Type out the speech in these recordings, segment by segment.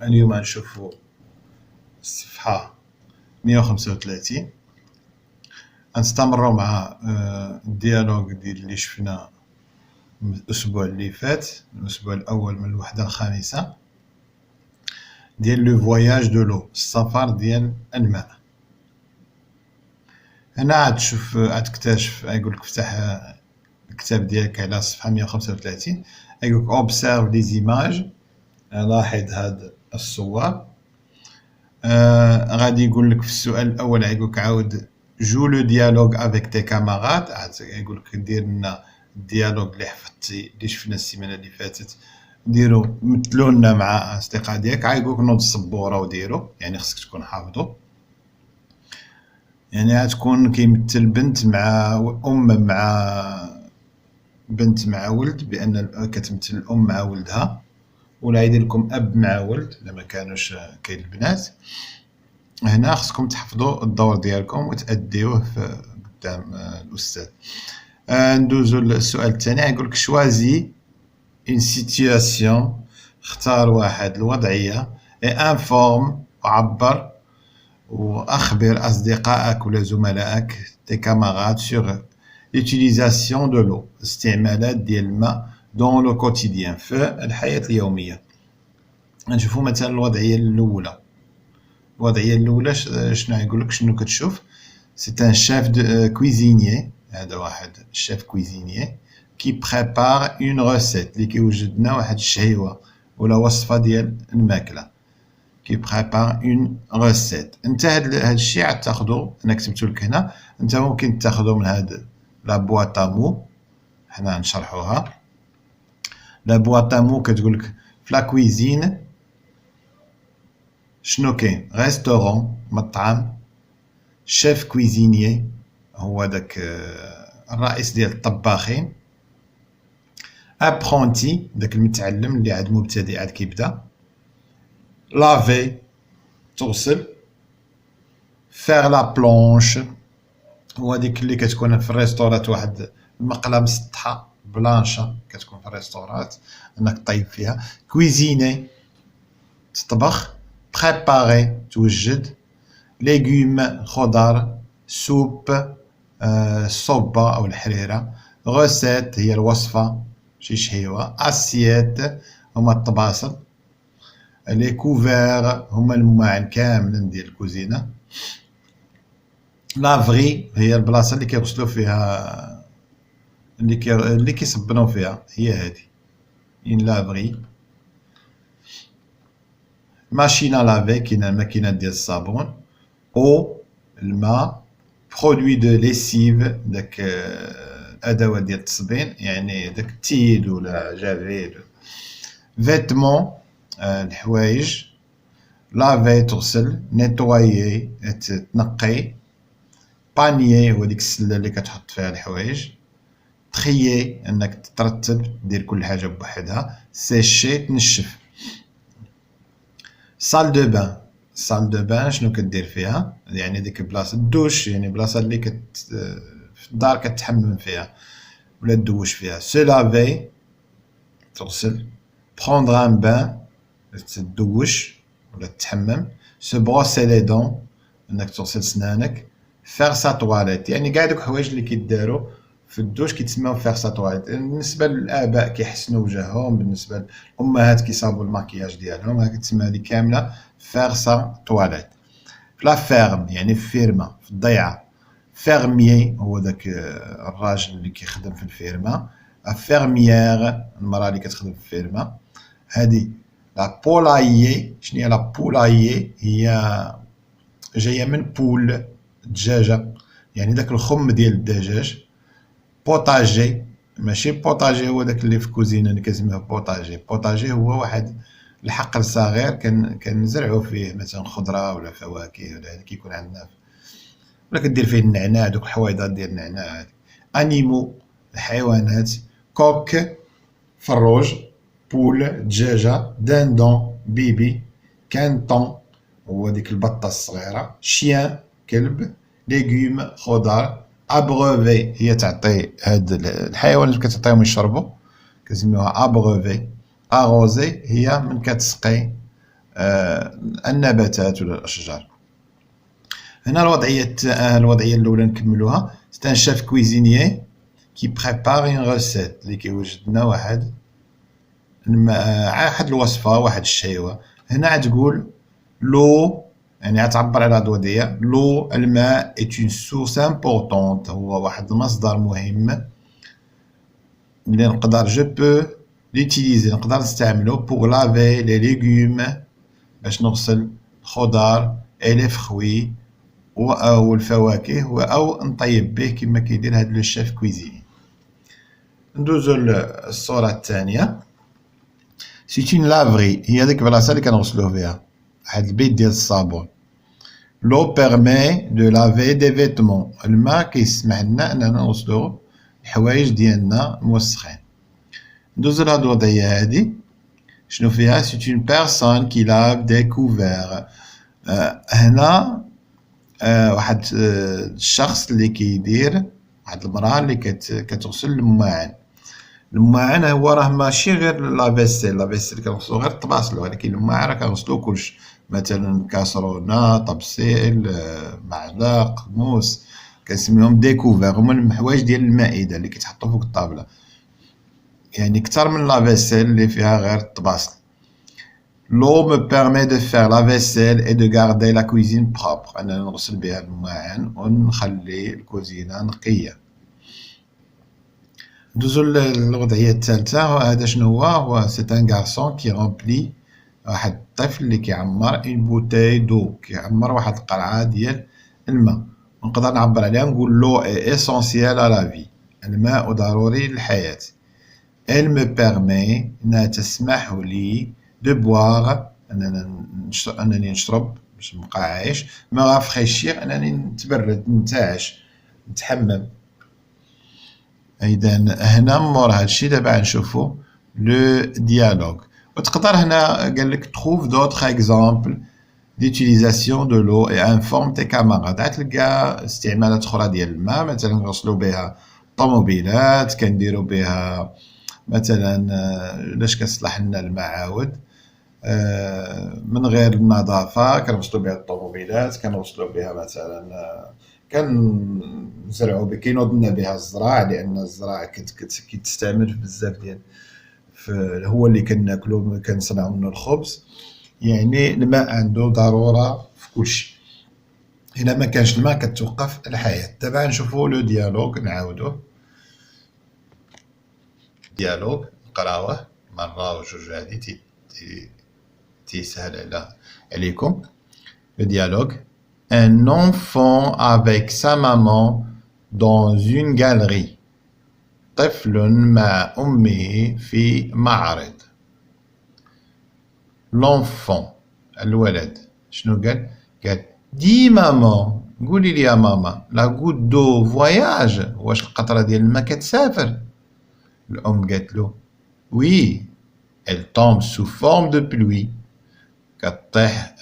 اليوم نشوفوا الصفحة 135. غنستمروا مع الديالوج ديال اللي شفنا الأسبوع اللي فات، الأسبوع الأول من الوحدة الخامسة، ديال لو فواياج دو لو، السفر ديال الماء. هنا عتشوف عتكتشف يقولك افتح الكتاب ديالك على الصفحة 135، يقولك observe les images، لاحظ هاد الصور. غادي يقولك في السؤال الأول يقولك عاود جو لو ديالوج افيك تي كاماراد، يقولك دير لنا الديالوج اللي حفظتي اللي شفنا السيمانة اللي فاتت، ديرو مثلوا لنا مع اصدقاء ديالك. يقولك نوض السبورة وديرو، يعني خصك تكون حافظو. يعني غتكون كيمثل بنت مع مع بنت مع ولد، بان كتمثل الام مع ولدها، ولا يدير لكم اب مع ولد لما كانوش كاين البنات. هنا خصكم تحفظوا الدور ديالكم وتأديوه قدام الاستاذ. ندوزو للسؤال الثاني، يقول لك شوازي اون سيتوياسيون، اختار واحد الوضعيه، اي انفورم، وعبر واخبر اصدقائك ولا زملائك تي كاماراد سور لوتيليزاسيون دو لو، استعمالات ديال الماء دون لو كوتيديان، في الحياه اليوميه. نشوفوا مثلا الوضعيه الاولى. الوضعيه الاولى شنو يقول لك، شنو كتشوف؟ سي ان شيف دو كويزينيي، هذا واحد الشيف كويزينيي كي بريبار اون روسيت، اللي كيوجد لنا واحد الشهيوه ولا وصفه ديال الماكله، كي بريبار اون روسيت. انت هاد الشيء عاد تاخذو، انا كتبت لك هنا، انت ممكن تاخذو من هاد لا بواط مو، حنا نشرحوها. لا بواط مو كتقول لك في لا كويزين شنو كاين؟ ريستورون، مطعم، شيف كويزينيي هو داك الرئيس ديال الطباخين، ابرونتي داك المتعلم اللي عاد مبتدئ عاد كيبدا، لافي تغسل، فيغ لا بلونش هو ديك اللي كتكون في الريستورات، واحد المقله مسطحه بلانشا كتكون في الريستورات انك طيب فيها، كويزيني تطبخ، بريباري توجد، ليغوم خضر، سوب الصوبة أو الحريرة، غوسيت هي الوصفة شي شهيوة، أسييت هما الطباسل، لي كوفير هما المواعن كاملين ديال الكوزينة، لافغي هي البلاصة اللي كيغسلو فيها اللي كيصبنو فيها، هي هادي إن لافغي، ماشينا لافي كاينة الماكينة ديال الصابون، أو الماء، برودوي دو ليسيف داك الادوات ديال التصبين، يعني داك التيد ولا جافيل، فيتمون الحوايج، لافي تغسل، نيتوايي تنقي، بانيي هو ديك السله اللي كتحط فيها الحوايج، تخيي انك ترتب دير كل حاجه بوحدها، سيشي تنشف، سال دو بان، سال دو بان شنو كدير فيها؟ يعني ديك بلاصه الدوش، يعني بلاصه اللي في الدار كتحمم فيها ولا تدوش فيها، سو لافي تغسل، بروندر ان بان تدوش ولا تحمم، سو بروسي لي دون انك تغسل سنانك، فيغ سا تواليت يعني كاع دوك الحوايج اللي كيداروا في الدوش كيتسموا فيغ سا تواليت. بالنسبه للاباء كيحسنوا وجههم، بالنسبه للامهات كيصاوبوا الماكياج ديالهم، كتسمى هذه كامله فيغ سا تواليت. في لا فيرم يعني في فيرما، في الضيعه، فيرميي هو داك الراجل اللي كيخدم في الفيرما، فيرميير المراه اللي كتخدم في الفيرما. هذه لا بولايي، شنو هي لا بولايي؟ هي جايه من بول، دجاجه، يعني داك الخم ديال الدجاج. بوطاجي ماشي بوطاجي هو داك اللي في كوزينه اللي كنسميوه بوطاجي، بوطاجي هو واحد الحقل صغير كنزرعوا فيه مثلا خضره ولا فواكه ولا هذا كيكون عندنا، ولا كدير فيه النعناع، دوك الحويضات ديال النعناع هذه. انيمو الحيوانات، كوك فروج، بول دجاجه، داندون بيبي، كانطون هو ديك البطه الصغيره، شيان كلب، ليغوم خضر، ابروفي هي تعطي هاد الحيوانات كتعطيهم يشربوا كنسميوها ابروفي، اغوزي هي من كتسقي النباتات ولا الأشجار. هنا الوضعية الأولى نكملوها. C'est un chef cuisinier qui prépare une recette اللي كيوجد لنا واحد الوصفة، واحد الشيوة. هنا تقول لو، يعني تعبر على الوضعية. لو الماء est une source importante، هو واحد المصدر مهم اللي نقدر je peux l'utiliser، نقدر نستعمله pour laver les légumes باش نغسل الخضار et les fruits أو الفواكه، أو نطيب به كما كيدير هاد لو شيف كويزيني. ندوزو للصورة الثانية. سيت اون لافري، هي ديك البلاصة اللي كنغسلو فيها، واحد البيت ديال الصابون. لو بيرمي دو لافي دي فيتمون، الماء كيسمح لنا أننا نغسلو الحوايج ديالنا موسخين. ندوزو لهاد الوضعية هادي شنو فيها. سيت اون بيرسون كي لاف دي كوفير، هنا واحد الشخص اللي كيدير، واحد المرأة اللي كتغسل الماعن. الماعن هو راه ماشي غير لافيسيل كنغسلو غير الطباسل، ولكن الماعن راه كنغسلو كلشي، مثلا كاسرونة، طبسيل، معلق، موس، كنسميهم ديكوفير، هما الحوايج ديال المائدة اللي كيتحطو فوق الطابلة، يعني كتر من لافيسيل اللي فيها غير الطباسل. L'eau me permet de faire la vaisselle et de garder la cuisine propre. أنا نغسل بها الماعن ونخلي الكوزينة نقية. ندوزو للوضعية الثالثة. هذا شنو هو سي ان غارسون كي رومبلي، واحد الطفل اللي كيعمر اون بوتاي دو، كيعمر واحد القرعة ديال الماء. نقدر نعبر عليها نقول لو اي اسونسيال ا لا في، الماء ضروري للحياة. elle me permet، انها تسمح لي دو بواغ، انني نشرب باش نبقى عايش، ما رافريشير، انني نتبرد، ننتعش، نتحمم. اذا هنا مور هادشي دابا نشوفو لو ديالوغ. وتقدر هنا قال لك trouve d'autres exemples d'utilisation de l'eau et informe tes camarades. تلقى استعمالات اخرى ديال الماء، مثلا نغسلو بها الطوموبيلات، كنديرو بها مثلا لاش كتصلح لنا المعاود من غير النظافة، كنغسلو بها الطوموبيلات، كنغسلو بها مثلا كنزرعو بها، كينوض لنا بها الزراع، لأن الزراع كتستعمل بزاف ديال هو اللي كناكلو، كنصنعو منو الخبز. يعني الماء عنده ضرورة في كلشي، إلا ما كانش الماء كتوقف الحياة. دابا نشوفو لو ديالوغ، نعاودوه. ديالوغ نقراوه مرة وجوج، هادي تيسهل عليكم. Le dialogue. Un enfant avec sa maman dans une galerie. طفل مع أمه في معرض. L'enfant، الولد، شنو قال؟ قال دي ماما، قولي لي يا ماما، لا غوت دو فواياج، واش القطرة ديال الماء كتسافر؟ الأم قالت له وي، elle tombe sous forme de pluie، كطيح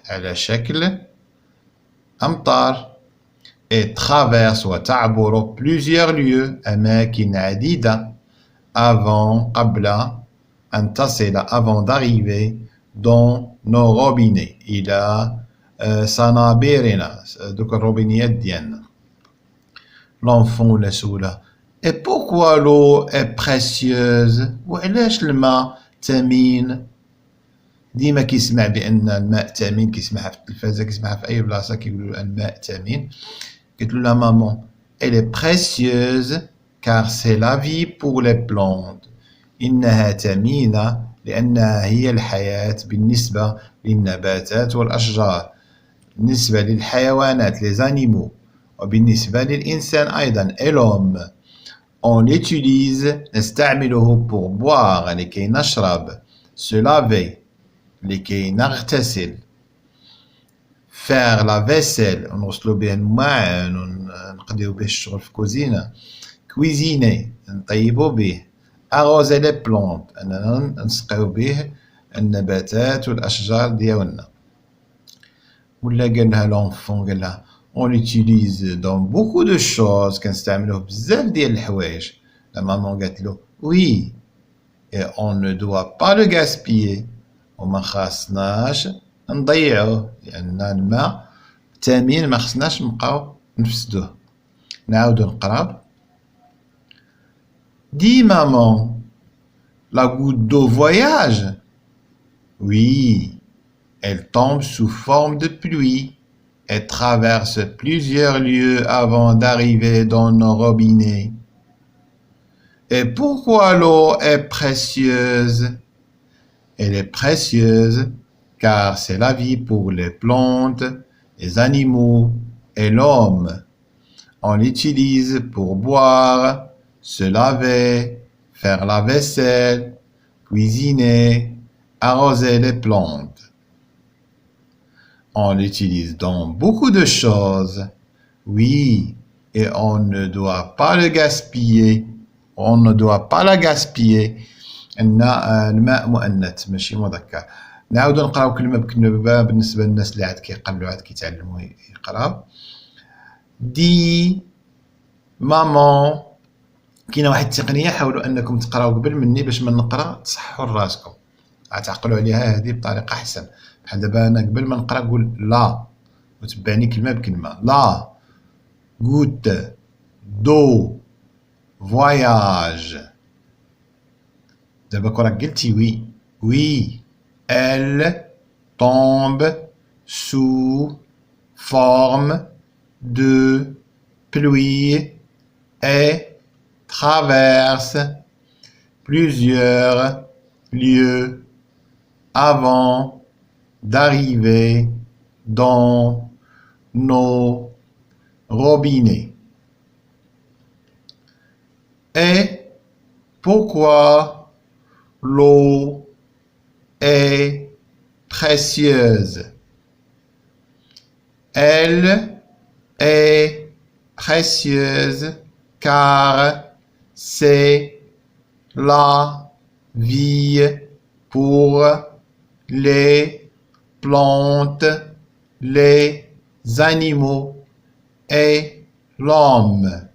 على شكل أمطار. et traverse وتعبر plusieurs lieux، أماكن عديدة، قبل أن تصل، avant d'arriver dans nos robinets، إلى صنابيرنا، دوك الروبينيات ديالنا. l'enfant ولا سولة et pourquoi l'eau est précieuse، وعلاش الماء ثمين؟ ديما كيسمع بان الماء ثمين، كيسمعها في التلفازه، كيسمعها في اي بلاصه كيقولوا الماء ثمين. قلت له لا مامون elle est précieuse car c'est la vie pour les plantes، انها ثمينه لانها هي الحياه بالنسبه للنباتات والاشجار، بالنسبه للحيوانات les animaux، وبالنسبه للانسان ايضا l'homme. on l'utilise، نستعمله pour boire، لكي نشرب، se laver، لكي نغتسل، faire la vaisselle، نغسلو به الماعن ونقضيو به الشغل في الكوزينة، cuisiner، نطيبو به، arroser les plantes، أننا نسقيو به النباتات والأشجار ديالنا. ولا قال لها l'enfant، قال لها on l'utilise dans beaucoup de choses، كنستعملوه بزاف ديال الحوايج. لا مامون قالت له oui et on ne doit pas le gaspiller، وما خاصناش نضيعوه لأن الماء ثمين ما خصناش نبقاو نفسدوه. نعاودو نقراو. Dis maman, la goutte d'eau voyage? Oui, elle tombe sous forme de pluie et traverse plusieurs lieux avant d'arriver dans nos robinets. Et pourquoi l'eau est précieuse? Elle est précieuse car c'est la vie pour les plantes, les animaux et l'homme. On l'utilise pour boire, se laver, faire la vaisselle, cuisiner, arroser les plantes. On l'utilise dans beaucoup de choses. Oui, et on ne doit pas le gaspiller. On ne doit pas la gaspiller. الماء مؤنث ماشي مذكر. نعاودو نقراو كلمة بكلمة بالنسبة للناس اللي عاد كيقلعو عاد كيتعلموا يقراو. دي مامون. كاينه واحد التقنيه حاولوا انكم تقراو قبل مني باش ما نقرا تصحوا راسكم تعقلوا عليها هذه بطريقه احسن. بحال دابا انا قبل ما نقرا نقول لا وتبعني كلمه بكلمه. لا غوت دو فواياج. دابا كون راك قلتي وي وي elle tombe sous forme de pluie et traverse plusieurs lieux avant d'arriver dans nos robinets. Et pourquoi l'eau est précieuse? Elle est précieuse car c'est la vie pour les plantes, les animaux et l'homme.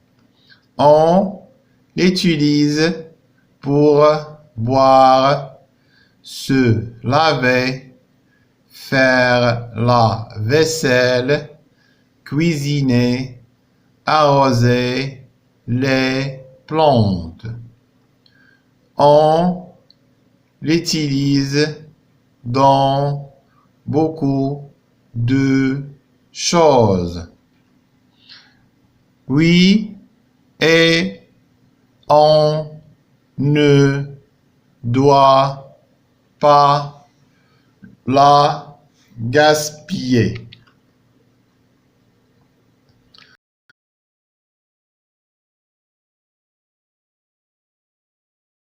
On l'utilise pour boire, se laver, faire la vaisselle, cuisiner, arroser les plantes. On l'utilise dans beaucoup de choses. Oui, et on ne doit pas la gaspiller.